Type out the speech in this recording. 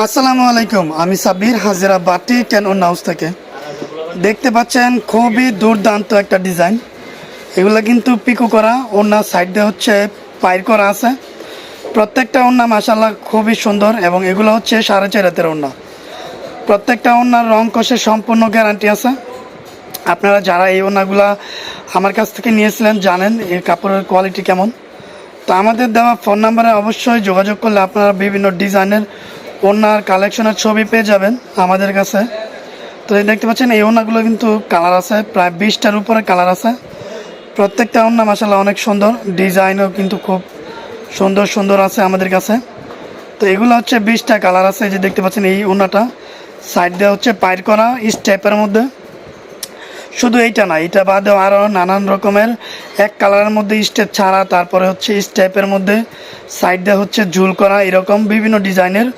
আসসালামু আলাইকুম, আমি সাব্বির হাজিরা বাটি ক্যান ওন হাউস থেকে। দেখতে পাচ্ছেন খুবই দুর্দান্ত একটা ডিজাইন। এগুলো কিন্তু পিকো করা, ওনার সাইড দিয়ে হচ্ছে পাইর করা আছে। প্রত্যেকটা ওন্না মাশাআল্লাহ খুবই সুন্দর এবং এগুলো হচ্ছে 4.5 হাতের ওন্না। প্রত্যেকটা ওন্নার রং কষে সম্পূর্ণ গ্যারান্টি আছে। আপনারা যারা এই ওন্নাগুলা আমার কাছ থেকে নিয়েছিলেন জানেন এই কাপড়ের কোয়ালিটি কেমন। তো আমাদের দেওয়া ফোন নাম্বারে অবশ্যই যোগাযোগ করলে আপনারা বিভিন্ন ডিজাইনের ওড়নার কালেকশনের ছবি পেয়ে যাবেন আমাদের কাছে। তো এই দেখতে পাচ্ছেন এই ওড়নাগুলো কিন্তু কালার আছে, প্রায় 20টার উপরে কালার আছে। প্রত্যেকটা ওড়না মাশাআল্লাহ অনেক সুন্দর, ডিজাইনও কিন্তু খুব সুন্দর সুন্দর আছে আমাদের কাছে। তো এগুলো হচ্ছে 20টা কালার আছে। এই যে দেখতে পাচ্ছেন এই ওড়নাটা সাইড দিয়ে হচ্ছে পাইর করা স্টেপের মধ্যে। শুধু এইটা না, এটা বাদেও আরও নানান রকমের এক কালারের মধ্যে স্টেপ ছাড়া, তারপরে হচ্ছে স্টেপের মধ্যে সাইড দিয়ে হচ্ছে ঝুল করা, এরকম বিভিন্ন ডিজাইনের